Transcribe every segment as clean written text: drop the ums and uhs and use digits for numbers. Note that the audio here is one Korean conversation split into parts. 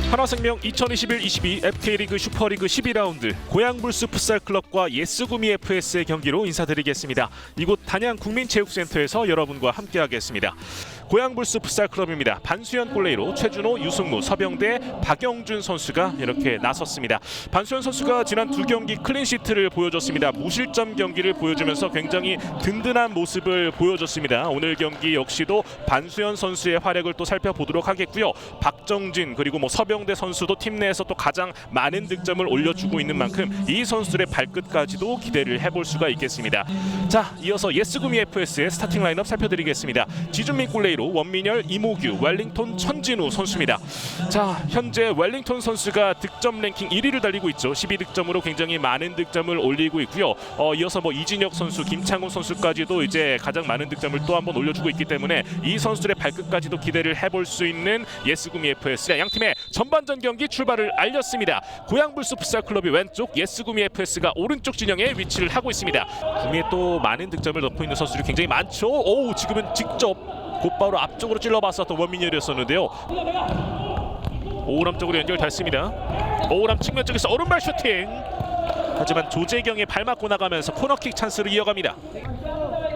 한화생명 2021-22 FK리그 슈퍼리그 12라운드 고양불스 풋살클럽과 예스구미 FS의 경기로 인사드리겠습니다. 이곳 단양 국민체육센터에서 여러분과 함께하겠습니다. 고양불스 풋살클럽입니다. 반수현 골레이로 최준호, 유승무, 서병대, 박영준 선수가 이렇게 나섰습니다. 반수현 선수가 지난 두 경기 클린시트를 보여줬습니다. 무실점 경기를 보여주면서 굉장히 든든한 모습을 보여줬습니다. 오늘 경기 역시도 반수현 선수의 활약을 또 살펴보도록 하겠고요. 박정진 그리고 서병대 선수도 팀 내에서 또 가장 많은 득점을 올려주고 있는 만큼 이 선수들의 발끝까지도 기대를 해볼 수가 있겠습니다. 자, 이어서 예스구미 FS의 스타팅 라인업 살펴드리겠습니다. 지준민 골레이로 원민열, 이모규, 웰링톤, 천진우 선수입니다. 자, 현재 웰링톤 선수가 득점 랭킹 1위를 달리고 있죠. 12득점으로 굉장히 많은 득점을 올리고 있고요. 이어서 이진혁 선수, 김창훈 선수까지도 이제 가장 많은 득점을 또 한번 올려주고 있기 때문에 이 선수들의 발끝까지도 기대를 해볼 수 있는 예스구미 FS. 양 팀의 전반전 경기 출발을 알렸습니다. 고양불스 풋살클럽이 왼쪽, 예스구미 FS가 오른쪽 진영에 위치를 하고 있습니다. 구미에 또 많은 득점을 넣고 있는 선수들이 굉장히 많죠. 오, 지금은 직접 곧바로 앞쪽으로 찔러봤었던 원민열이었었는데요. 오우람 쪽으로 연결됐습니다. 오우람 측면 쪽에서 오른발 슈팅. 하지만 조재경이 발 맞고 나가면서 코너킥 찬스를 이어갑니다.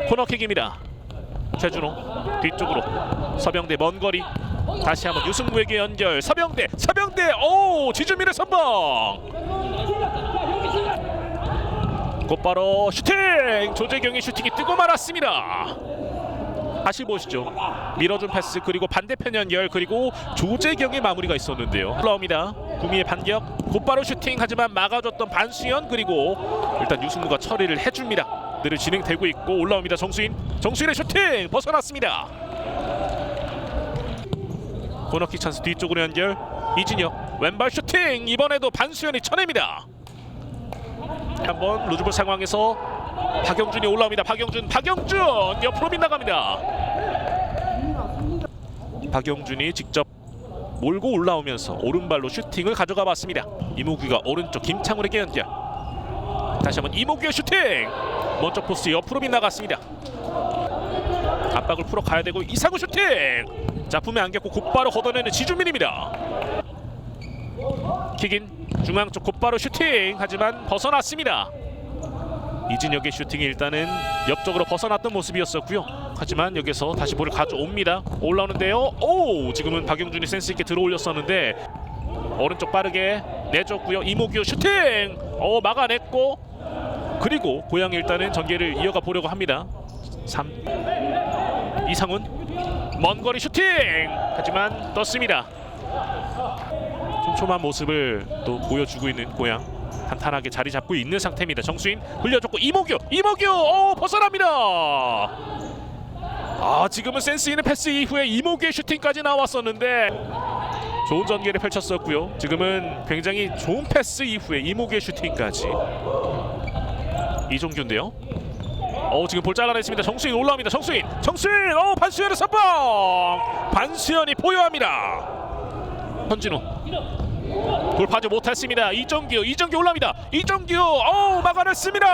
코너킥입니다. 최준호 뒤쪽으로 서병대 먼 거리. 다시 한번 유승무에게 연결. 서병대 오, 지준민의 선방. 곧바로 슈팅. 조재경의 슈팅이 뜨고 말았습니다. 다시 보시죠. 밀어준 패스 그리고 반대편 연결 그리고 조재경의 마무리가 있었는데요. 올라옵니다. 구미의 반격. 곧바로 슈팅. 하지만 막아줬던 반수현 그리고 일단 유승무가 처리를 해줍니다. 늘 진행되고 있고 올라옵니다. 정수인의 슈팅 벗어났습니다. 코너킥 찬스 뒤쪽으로 연결. 이진혁 왼발 슈팅. 이번에도 반수현이 쳐냅니다. 한번 루즈볼 상황에서 박영준이 올라옵니다. 박영준 옆으로 빗나갑니다. 박영준이 직접 몰고 올라오면서 오른발로 슈팅을 가져가 봤습니다. 이모규가 오른쪽 김창훈에게 연결. 다시 한번 이모규의 슈팅. 먼저 포스 옆으로 빗나갔습니다. 압박을 풀어 가야 되고 이상우 슈팅. 자, 품에 안겼고 곧바로 걷어내는 지준민입니다. 킥인 중앙 쪽 곧바로 슈팅. 하지만 벗어났습니다. 이진혁의 슈팅이 일단은 옆쪽으로 벗어났던 모습이었었고요. 하지만 여기서 다시 볼을 가져옵니다. 올라오는데요. 오, 지금은 박영준이 센스 있게 들어올렸었는데 오른쪽 빠르게 내줬고요. 이모규 슈팅. 막아냈고 그리고 고양이 일단은 전개를 이어가 보려고 합니다. 3 이상훈 먼 거리 슈팅. 하지만 떴습니다. 촘촘한 모습을 또 보여주고 있는 고양. 탄탄하게 자리 잡고 있는 상태입니다. 정수인 흘려줬고 이모규 벗어납니다. 지금은 센스 있는 패스 이후에 이모규의 슈팅까지 나왔었는데 좋은 전개를 펼쳤었고요. 지금은 굉장히 좋은 패스 이후에 이모규의 슈팅까지. 이종규인데요. 지금 볼 잘라냈습니다. 정수인 올라옵니다. 정수인 반수현의 선방. 반수현이 포효합니다. 현진우 돌파하지 못했습니다. 이정규 올라옵니다. 이정규 막아냈습니다.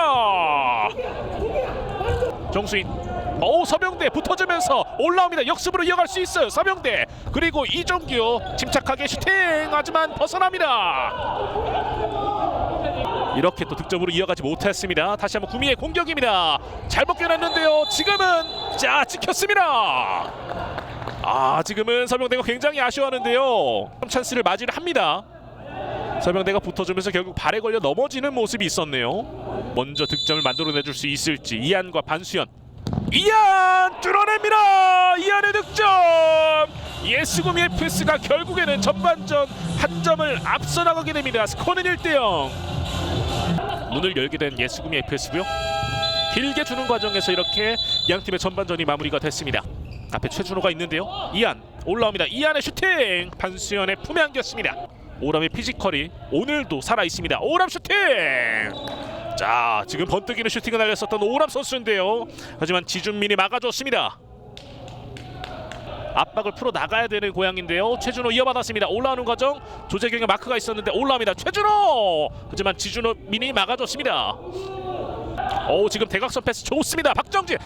정수인 서병대 붙어주면서 올라옵니다. 역습으로 이어갈 수 있어요. 서병대 그리고 이정규 침착하게 슈팅. 하지만 벗어납니다. 이렇게 또 득점으로 이어가지 못했습니다. 다시 한번 구미의 공격입니다. 잘 벗겨냈는데요. 지금은 찍혔습니다. 지금은 서병대가 굉장히 아쉬워하는데요. 찬스를 맞이를 합니다. 서병대가 붙어주면서 결국 발에 걸려 넘어지는 모습이 있었네요. 먼저 득점을 만들어내줄 수 있을지. 이안과 반수현. 이안 뚫어냅니다. 이안의 득점. 예스구미 FS가 결국에는 전반전 한 점을 앞서 나가게 됩니다. 스코어는 1대0. 문을 열게 된 예스구미 FS고요. 길게 주는 과정에서 이렇게 양팀의 전반전이 마무리가 됐습니다. 앞에 최준호가 있는데요. 이안 올라옵니다. 이안의 슈팅. 반수현의 품에 안겼습니다. 오람의 피지컬이 오늘도 살아있습니다. 오람 슈팅. 자, 지금 번뜩이는 슈팅을 날렸었던 오람 선수인데요. 하지만 지준민이 막아줬습니다. 압박을 풀어 나가야 되는 고양인데요. 최준호 이어받았습니다. 올라오는 과정 조재경의 마크가 있었는데 올라옵니다. 최준호. 하지만 지준민이 막아줬습니다. 지금 대각선 패스 좋습니다. 박정진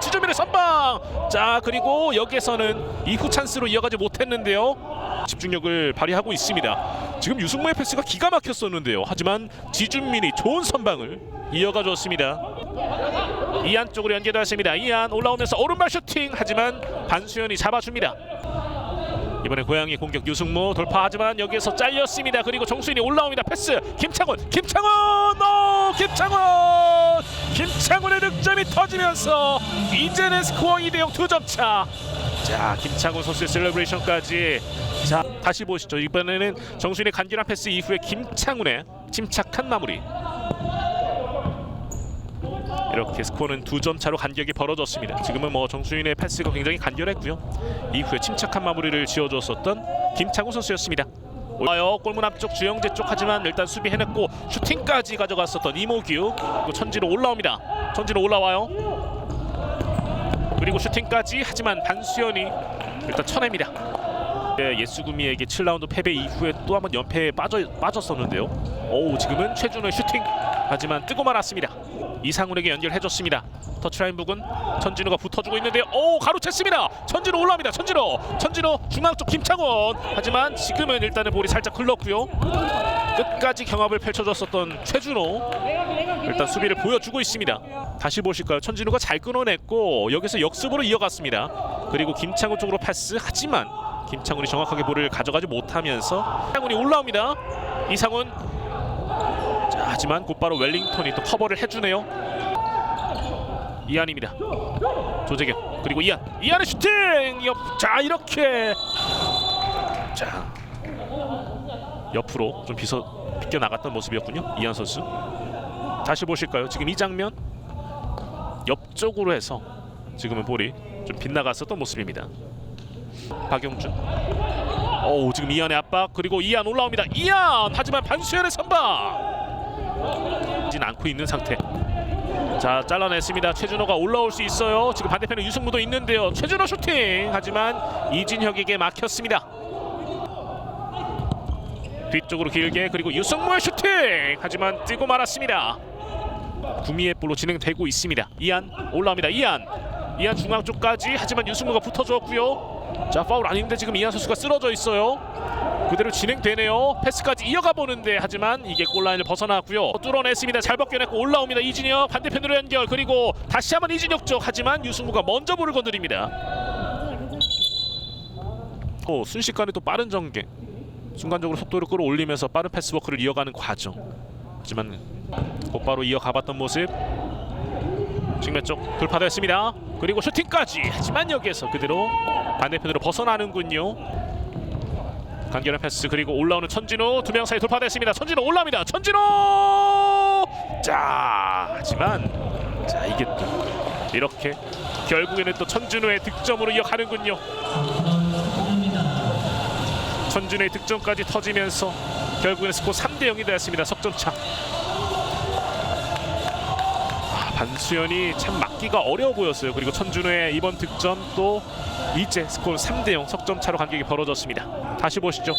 지준민의 선방. 자, 그리고 여기에서는 이후 찬스로 이어가지 못했는데요. 집중력을 발휘하고 있습니다. 지금 유승모의 패스가 기가 막혔었는데요. 하지만 지준민이 좋은 선방을 이어가 줬습니다. 이안 쪽으로 연계되었습니다. 이안 올라오면서 오른발 슈팅, 하지만 반수현이 잡아줍니다. 이번에 고양이 공격 유승모 돌파하지만 여기에서 잘렸습니다. 그리고 정수인이 올라옵니다. 패스 김창훈 김창훈의 득점이 터지면서 이제는 스코어 2대0 2점 차. 자, 김창훈 선수의 셀레브레이션까지. 자, 다시 보시죠. 이번에는 정수인의 간결한 패스 이후에 김창훈의 침착한 마무리. 이렇게 스코어는 2점 차로 간격이 벌어졌습니다. 지금은 뭐 정수인의 패스가 굉장히 간결했고요. 이후에 침착한 마무리를 지어줬었던 김창훈 선수였습니다. 올라요. 골문 앞쪽 주영재 쪽, 하지만 일단 수비 해냈고 슈팅까지 가져갔었던 이모규. 그리고 천진호 올라옵니다. 천진호 올라와요. 그리고 슈팅까지, 하지만 반수현이 일단 쳐냅니다. 네, 예수구미에게 7라운드 패배 이후에 또 한번 연패에 빠졌었는데요. 오, 지금은 최준호의 슈팅, 하지만 뜨고 말았습니다. 이상훈에게 연결해줬습니다. 터치라인 부근 천진호가 붙어주고 있는데요. 오, 가로챘습니다. 천진호 올라옵니다. 천진호 중앙 쪽 김창훈, 하지만 지금은 일단은 볼이 살짝 흘렀고요. 끝까지 경합을 펼쳐줬었던 최준호, 일단 수비를 보여주고 있습니다. 다시 보실까요? 천진호가 잘 끊어냈고 여기서 역습으로 이어갔습니다. 그리고 김창훈 쪽으로 패스, 하지만 김창훈이 정확하게 볼을 가져가지 못하면서 이상훈이 올라옵니다. 이상훈, 자, 하지만 곧바로 웰링턴이 또 커버를 해주네요. 이안입니다. 조재경, 그리고 이안의 슈팅! 자, 이렇게 자, 옆으로 좀 비껴 나갔던 모습이었군요. 이안 선수. 다시 보실까요? 지금 이 장면 옆쪽으로 해서 지금은 볼이 좀 빗나갔었던 모습입니다. 박용준. 오, 지금 이안의 압박, 그리고 이안 올라옵니다. 이안, 하지만 반수현의 선방 진 않고 있는 상태. 자, 잘라냈습니다. 최준호가 올라올 수 있어요. 지금 반대편에 유승무도 있는데요. 최준호 슈팅, 하지만 이진혁에게 막혔습니다. 뒤쪽으로 길게, 그리고 유승무의 슈팅, 하지만 뜨고 말았습니다. 구미의 볼로 진행되고 있습니다. 이안 올라옵니다. 이안 중앙 쪽까지, 하지만 유승무가 붙어줬고요. 자, 파울 아닌데 지금 이안 선수가 쓰러져 있어요. 그대로 진행되네요. 패스까지 이어가 보는데, 하지만 이게 골라인을 벗어났고요. 뚫어냈습니다. 잘 벗겨냈고 올라옵니다. 이진혁 반대편으로 연결, 그리고 다시 한번 이진혁 쪽, 하지만 유승무가 먼저 볼을 건드립니다. 순식간에 또 빠른 전개, 순간적으로 속도를 끌어올리면서 빠른 패스워크를 이어가는 과정. 하지만 곧바로 이어가봤던 모습. 측면 쪽 돌파됐습니다. 그리고 슈팅까지, 하지만 여기에서 그대로 반대편으로 벗어나는군요. 간결한 패스, 그리고 올라오는 천진호, 두 명 사이 돌파됐습니다. 천진호 올라옵니다. 천진호, 자, 하지만 자, 이게 또 이렇게 결국에는 또 천진호의 득점으로 이어가는군요. 천진호의 득점까지 터지면서 결국에는 스코어 3대0이 되었습니다. 석점차. 반수현이 참 막기가 어려워 보였어요. 그리고 천준호의 이번 득점, 또 이제 스코어 3대0 석점차로 간격이 벌어졌습니다. 다시 보시죠.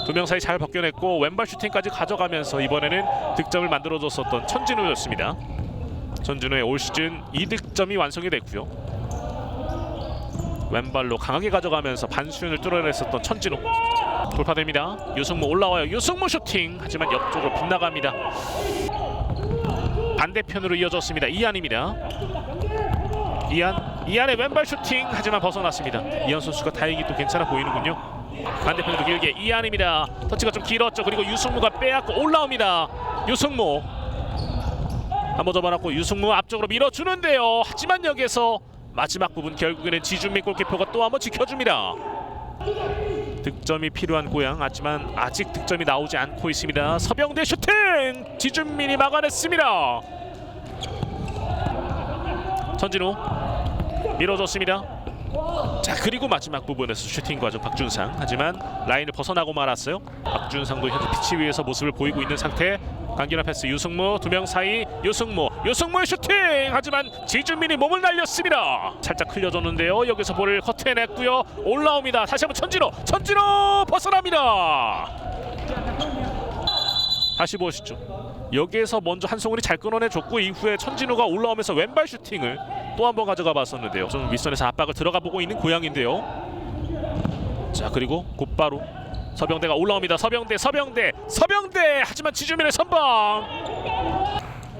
두 명 사이 잘 벗겨냈고 왼발 슈팅까지 가져가면서 이번에는 득점을 만들어줬었던 천진호였습니다. 천준호의 올 시즌 2득점이 완성이 됐고요. 왼발로 강하게 가져가면서 반수현을 뚫어냈었던 천진호. 돌파됩니다. 유승모 올라와요. 유승모 슈팅, 하지만 옆쪽으로 빗나갑니다. 반대편으로 이어졌습니다. 이안입니다. 이안의 왼발 슈팅, 하지만 벗어났습니다. 이안 선수가 다행히 또 괜찮아 보이는군요. 반대편으로 길게 이안입니다. 터치가 좀 길었죠. 그리고 유승무가 빼앗고 올라옵니다. 유승무 한번 접어놨고 유승무 앞쪽으로 밀어주는데요. 하지만 여기에서 마지막 부분 결국에는 지준민 골키퍼가 또 한번 지켜줍니다. 득점이 필요한 고양, 하지만 아직 득점이 나오지 않고 있습니다. 서병대 슈팅, 지준민이 막아냈습니다. 천진호 밀어줬습니다. 자, 그리고 마지막 부분에서 슈팅 과정 박준상, 하지만 라인을 벗어나고 말았어요. 박준상도 현재 피치 위에서 모습을 보이고 있는 상태. 간결한 패스 유승무, 두 명 사이 유승무의 슈팅, 하지만 지준민이 몸을 날렸습니다. 살짝 흘려줬는데요. 여기서 볼을 커트해냈고요. 올라옵니다. 다시 한번 천진호 벗어납니다. 다시 보시죠. 여기에서 먼저 한송훈이 잘 끊어내줬고 이후에 천진호가 올라오면서 왼발 슈팅을 또 한 번 가져가 봤었는데요. 좀 윗선에서 압박을 들어가 보고 있는 고양인데요. 자, 그리고 곧바로 서병대가 올라옵니다. 서병대 하지만 지주민의 선방.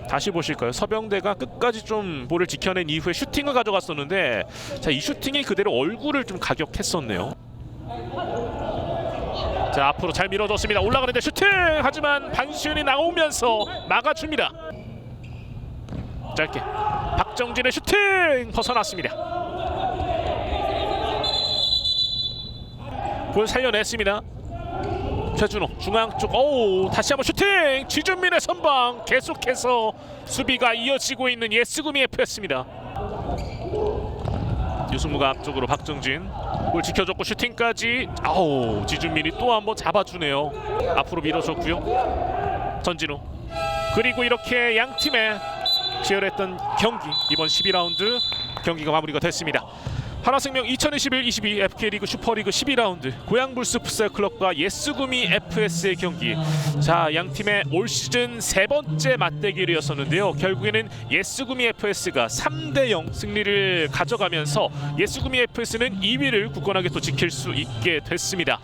다시 보실까요? 서병대가 끝까지 좀 볼을 지켜낸 이후에 슈팅을 가져갔었는데 자, 이 슈팅이 그대로 얼굴을 좀 가격했었네요. 자, 앞으로 잘 밀어줬습니다. 올라가는데 슈팅! 하지만 반시윤이 나오면서 막아줍니다. 짧게 박정진의 슈팅! 벗어났습니다. 볼 살려냈습니다. 최준호 중앙 쪽, 다시 한번 슈팅! 지준민의 선방. 계속해서 수비가 이어지고 있는 예스구미 F였습니다. 유승무가 앞쪽으로 박정진 볼 지켜줬고 슈팅까지. 지준민이 또 한번 잡아주네요. 앞으로 밀어줬고요. 전진우. 그리고 이렇게 양 팀의 치열했던 경기, 이번 12라운드 경기가 마무리가 됐습니다. 하나생명 2021-22 FK리그 슈퍼리그 12라운드 고양불스 풋살클럽과 예스구미 FS의 경기. 자, 양 팀의 올 시즌 세 번째 맞대결이었었는데요. 결국에는 예스구미 FS가 3대0 승리를 가져가면서 예스구미 FS는 2위를 굳건하게 또 지킬 수 있게 됐습니다.